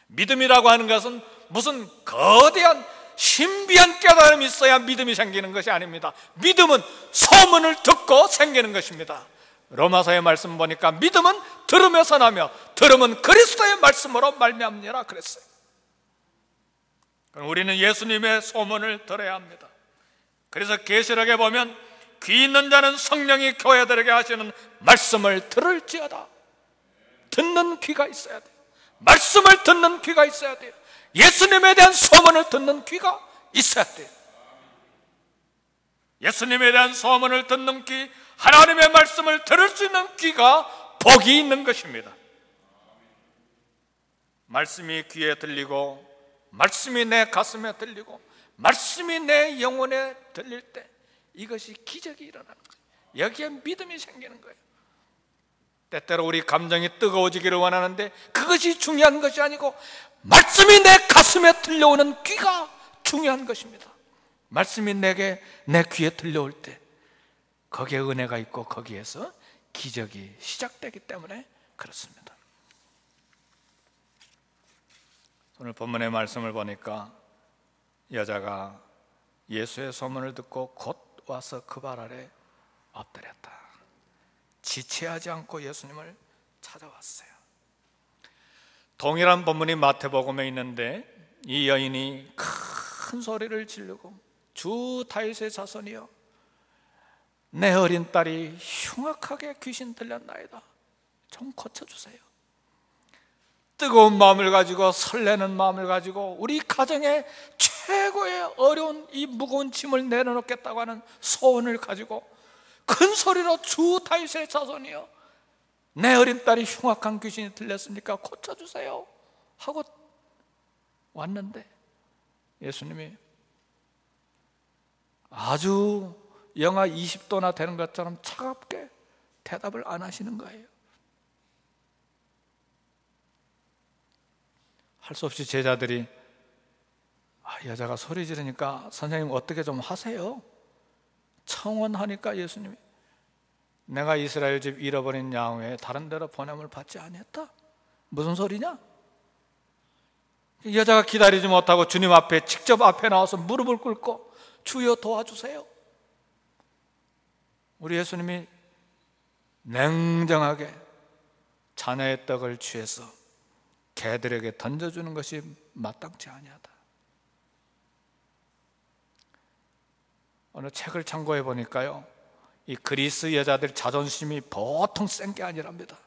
믿음이라고 하는 것은 무슨 거대한 신비한 깨달음이 있어야 믿음이 생기는 것이 아닙니다. 믿음은 소문을 듣고 생기는 것입니다. 로마서의 말씀 보니까 믿음은 들음에서 나며 들음은 그리스도의 말씀으로 말미암느니라 그랬어요. 그럼 우리는 예수님의 소문을 들어야 합니다. 그래서 계시록에 보면 귀 있는 자는 성령이 교회들에게 하시는 말씀을 들을지어다. 듣는 귀가 있어야 돼요. 말씀을 듣는 귀가 있어야 돼요. 예수님에 대한 소문을 듣는 귀가 있어야 돼요. 예수님에 대한 소문을 듣는 귀, 하나님의 말씀을 들을 수 있는 귀가 복이 있는 것입니다. 말씀이 귀에 들리고 말씀이 내 가슴에 들리고 말씀이 내 영혼에 들릴 때 이것이 기적이 일어나는 거예요. 여기에 믿음이 생기는 거예요. 때때로 우리 감정이 뜨거워지기를 원하는데 그것이 중요한 것이 아니고 말씀이 내 가슴에 들려오는 귀가 중요한 것입니다. 말씀이 내게 내 귀에 들려올 때 거기에 은혜가 있고 거기에서 기적이 시작되기 때문에 그렇습니다. 오늘 본문의 말씀을 보니까 여자가 예수의 소문을 듣고 곧 와서 그 발 아래 엎드렸다. 지체하지 않고 예수님을 찾아왔어요. 동일한 본문이 마태복음에 있는데 이 여인이 큰 소리를 지르고 주 다윗의 자손이여 내 어린 딸이 흉악하게 귀신 들렸나이다. 좀 고쳐주세요. 뜨거운 마음을 가지고 설레는 마음을 가지고 우리 가정에 최고의 어려운 이 무거운 짐을 내려놓겠다고 하는 소원을 가지고 큰 소리로 주 다윗의 자손이여 내 어린 딸이 흉악한 귀신이 들렸으니까 고쳐주세요 하고 왔는데 예수님이 아주 영하 20도나 되는 것처럼 차갑게 대답을 안 하시는 거예요. 할 수 없이 제자들이 여자가 소리 지르니까 선생님 어떻게 좀 하세요. 청원하니까 예수님이 내가 이스라엘 집 잃어버린 양 외에 다른 데로 보냄을 받지 아니했다. 무슨 소리냐? 여자가 기다리지 못하고 주님 앞에 직접 앞에 나와서 무릎을 꿇고 주여 도와주세요. 우리 예수님이 냉정하게 자녀의 떡을 취해서 개들에게 던져주는 것이 마땅치 아니하다. 어느 책을 참고해 보니까요, 이 그리스 여자들 자존심이 보통 센 게 아니랍니다.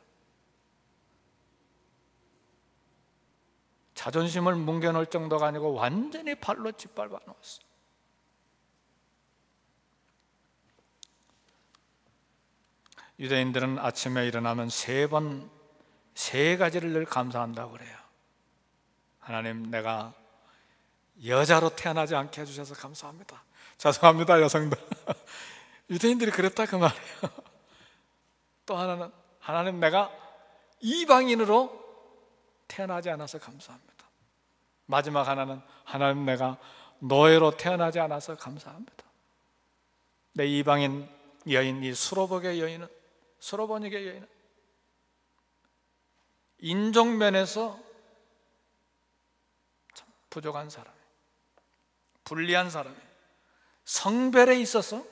자존심을 뭉개놓을 정도가 아니고 완전히 발로 짓밟아 놓았어요. 유대인들은 아침에 일어나면 세 가지를 늘 감사한다고 그래요. 하나님, 내가 여자로 태어나지 않게 해주셔서 감사합니다. 죄송합니다, 여성들. 유대인들이 그랬다 그 말이에요. 또 하나는 하나님, 내가 이방인으로 태어나지 않아서 감사합니다. 마지막 하나는 하나님, 내가 노예로 태어나지 않아서 감사합니다. 내 이방인 여인, 이 수로보게 여인은, 수로보니게 여인은 인종면에서 참 부족한 사람이에요. 불리한 사람이에요. 성별에 있어서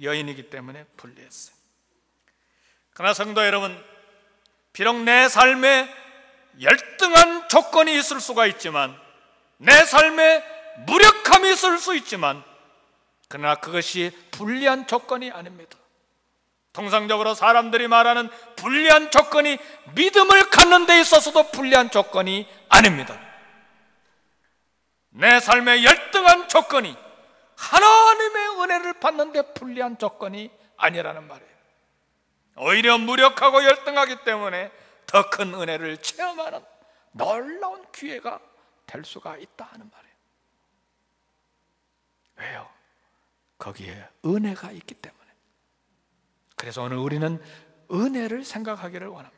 여인이기 때문에 불리했어요. 그러나 성도 여러분, 비록 내 삶에 열등한 조건이 있을 수가 있지만, 내 삶에 무력함이 있을 수 있지만, 그러나 그것이 불리한 조건이 아닙니다. 통상적으로 사람들이 말하는 불리한 조건이 믿음을 갖는 데 있어서도 불리한 조건이 아닙니다. 내 삶의 열등한 조건이 하나님의 은혜를 받는데 불리한 조건이 아니라는 말이에요. 오히려 무력하고 열등하기 때문에 더 큰 은혜를 체험하는 놀라운 기회가 될 수가 있다 하는 말이에요. 왜요? 거기에 은혜가 있기 때문에. 그래서 오늘 우리는 은혜를 생각하기를 원합니다.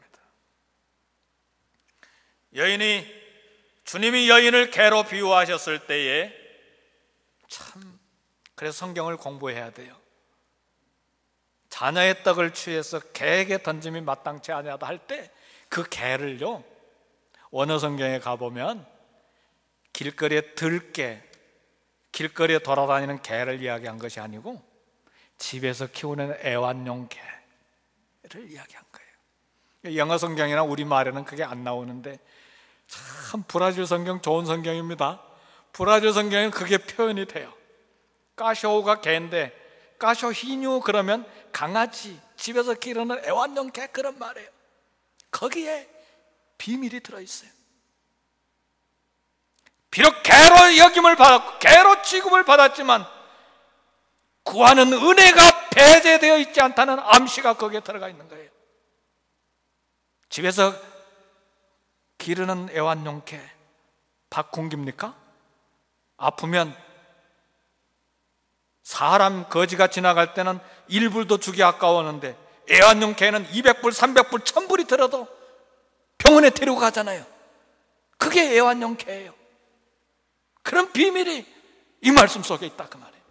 주님이 여인을 개로 비유하셨을 때에 참, 그래서 성경을 공부해야 돼요. 자녀의 떡을 취해서 개에게 던짐이 마땅치 아니하다 할 때 그 개를요, 원어 성경에 가보면 길거리에 들개, 길거리에 돌아다니는 개를 이야기한 것이 아니고 집에서 키우는 애완용 개를 이야기한 거예요. 영어 성경이나 우리말에는 그게 안 나오는데 참 브라질 성경 좋은 성경입니다. 브라질 성경에는 그게 표현이 돼요. 까쇼우가 개인데 까쇼히뉴 그러면 강아지, 집에서 기르는 애완용 개, 그런 말이에요. 거기에 비밀이 들어있어요. 비록 개로 여김을 받았고 개로 취급을 받았지만 구하는 은혜가 배제되어 있지 않다는 암시가 거기에 들어가 있는 거예요. 집에서 기르는 애완용 개 밥 굶깁니까? 아프면 사람 거지가 지나갈 때는 1불도 주기 아까웠는데 애완용 개는 200불, 300불, 1000불이 들어도 병원에 데리고 가잖아요. 그게 애완용 개예요. 그런 비밀이 이 말씀 속에 있다 그 말이에요.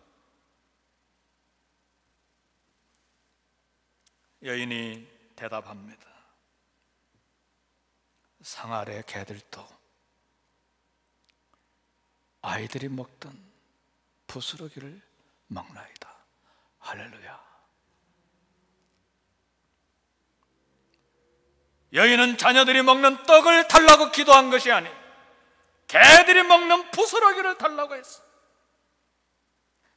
여인이 대답합니다. 상아래 개들도 아이들이 먹던 부스러기를 먹나이다. 할렐루야. 여인은 자녀들이 먹는 떡을 달라고 기도한 것이 아니 개들이 먹는 부스러기를 달라고 했어.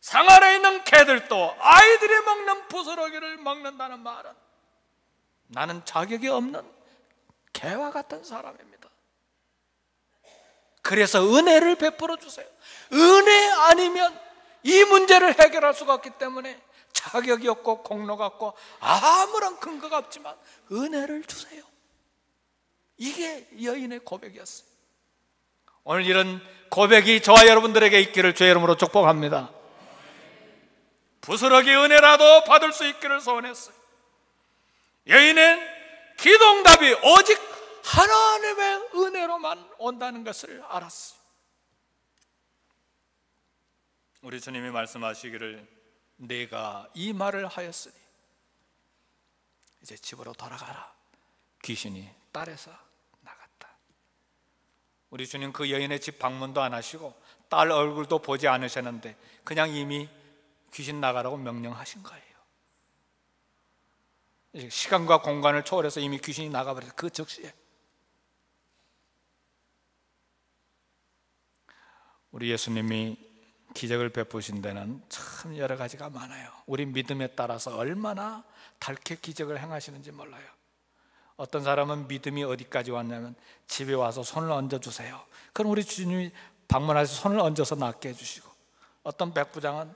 상아래 있는 개들도 아이들이 먹는 부스러기를 먹는다는 말은 나는 자격이 없는 개와 같은 사람입니다. 그래서 은혜를 베풀어 주세요. 은혜 아니면 이 문제를 해결할 수가 없기 때문에 자격이 없고 공로가 없고 아무런 근거가 없지만 은혜를 주세요. 이게 여인의 고백이었어요. 오늘 이런 고백이 저와 여러분들에게 있기를 주의 이름으로 축복합니다. 부스러기 은혜라도 받을 수 있기를 소원했어요. 여인은 기도응답이 오직 하나님의 은혜로만 온다는 것을 알았어요. 우리 주님이 말씀하시기를 내가 이 말을 하였으니 이제 집으로 돌아가라. 귀신이 딸에서 나갔다. 우리 주님 그 여인의 집 방문도 안 하시고 딸 얼굴도 보지 않으셨는데 그냥 이미 귀신 나가라고 명령하신 거예요. 시간과 공간을 초월해서 이미 귀신이 나가버려서 그 즉시에. 우리 예수님이 기적을 베푸신 데는 참 여러 가지가 많아요. 우리 믿음에 따라서 얼마나 밝게 기적을 행하시는지 몰라요. 어떤 사람은 믿음이 어디까지 왔냐면 집에 와서 손을 얹어주세요. 그럼 우리 주님이 방문해서 손을 얹어서 낫게 해주시고, 어떤 백부장은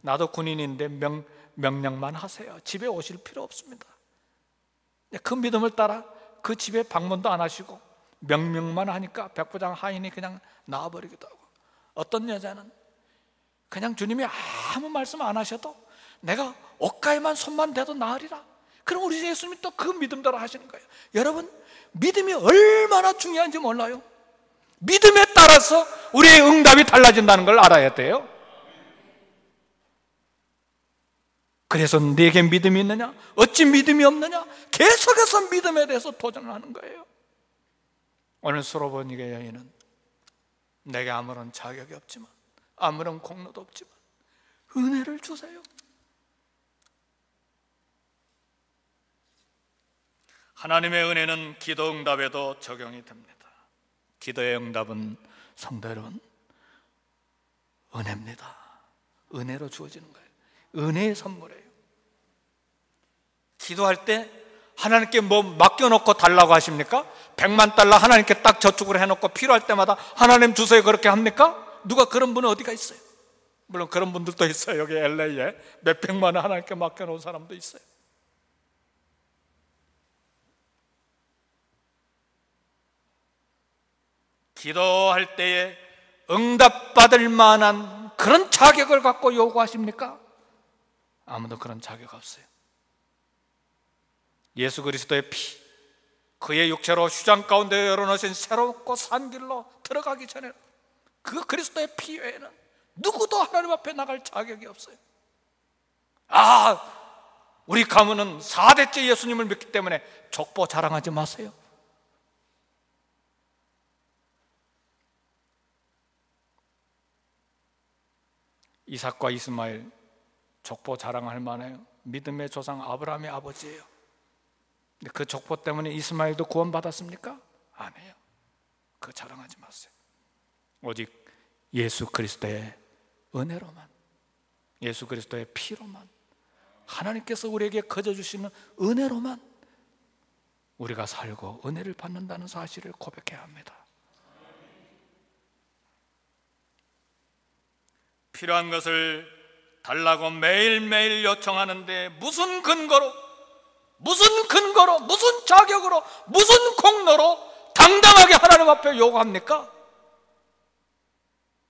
나도 군인인데 명령만 하세요. 집에 오실 필요 없습니다. 그 믿음을 따라 그 집에 방문도 안 하시고 명령만 하니까 백부장 하인이 그냥 나와버리기도 하고, 어떤 여자는 그냥 주님이 아무 말씀 안 하셔도 내가 옷가에만 손만 대도 나으리라. 그럼 우리 예수님이 또 그 믿음대로 하시는 거예요. 여러분, 믿음이 얼마나 중요한지 몰라요? 믿음에 따라서 우리의 응답이 달라진다는 걸 알아야 돼요. 그래서 내게 믿음이 있느냐? 어찌 믿음이 없느냐? 계속해서 믿음에 대해서 도전을 하는 거예요. 오늘 수로보니게 여인은 내게 아무런 자격이 없지만, 아무런 공로도 없지만 은혜를 주세요. 하나님의 은혜는 기도 응답에도 적용이 됩니다. 기도의 응답은 성도 여러분, 은혜입니다. 은혜로 주어지는 거예요. 은혜의 선물이에요. 기도할 때 하나님께 뭐 맡겨놓고 달라고 하십니까? 100만 달러 하나님께 딱 저축을 해놓고 필요할 때마다 하나님 주세요 그렇게 합니까? 누가 그런 분은 어디가 있어요? 물론 그런 분들도 있어요. 여기 LA에 몇백만 원 하나님께 맡겨놓은 사람도 있어요. 기도할 때에 응답받을 만한 그런 자격을 갖고 요구하십니까? 아무도 그런 자격 없어요. 예수 그리스도의 피, 그의 육체로 휴장 가운데 열어놓으신 새롭고 산 길로 들어가기 전에 그 그리스도의 피 외에는 누구도 하나님 앞에 나갈 자격이 없어요. 우리 가문은 4대째 예수님을 믿기 때문에 족보 자랑하지 마세요. 이삭과 이스마엘 족보 자랑할 만해요. 믿음의 조상 아브라함의 아버지예요. 근데 그 족보 때문에 이스마엘도 구원받았습니까? 아니에요. 그거 자랑하지 마세요. 오직 예수 그리스도의 은혜로만, 예수 그리스도의 피로만, 하나님께서 우리에게 거저주시는 은혜로만 우리가 살고 은혜를 받는다는 사실을 고백해야 합니다. 필요한 것을 달라고 매일매일 요청하는데 무슨 근거로, 무슨 자격으로, 무슨 공로로 당당하게 하나님 앞에 요구합니까?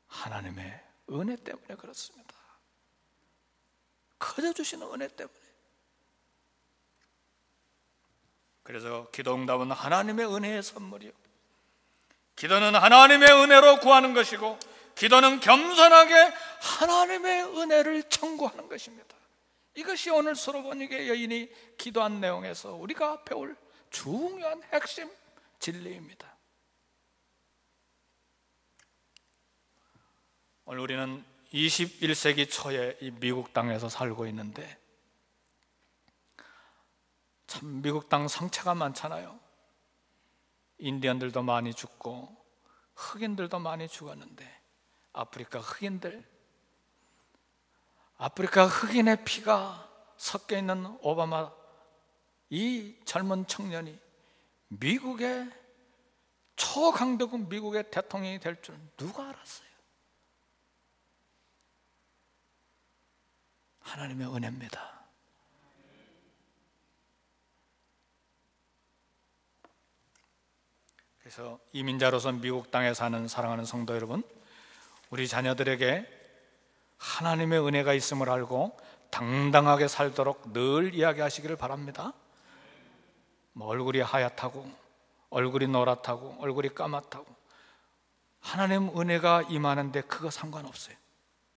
하나님의 은혜 때문에 그렇습니다. 커져주시는 은혜 때문에. 그래서 기도응답은 하나님의 은혜의 선물이요, 기도는 하나님의 은혜로 구하는 것이고, 기도는 겸손하게 하나님의 은혜를 청구하는 것입니다. 이것이 오늘 수로보니게 여인이 기도한 내용에서 우리가 배울 중요한 핵심 진리입니다. 오늘 우리는 21세기 초에 이 미국 땅에서 살고 있는데, 참 미국 땅 상처가 많잖아요. 인디언들도 많이 죽고 흑인들도 많이 죽었는데, 아프리카 흑인의 피가 섞여 있는 오바마, 이 젊은 청년이 미국의 초강대국 미국의 대통령이 될 줄 누가 알았어요? 하나님의 은혜입니다. 그래서 이민자로서 미국 땅에 사는 사랑하는 성도 여러분, 우리 자녀들에게 하나님의 은혜가 있음을 알고 당당하게 살도록 늘 이야기하시기를 바랍니다. 얼굴이 하얗다고, 얼굴이 노랗다고, 얼굴이 까맣다고, 하나님 은혜가 임하는데 그거 상관없어요.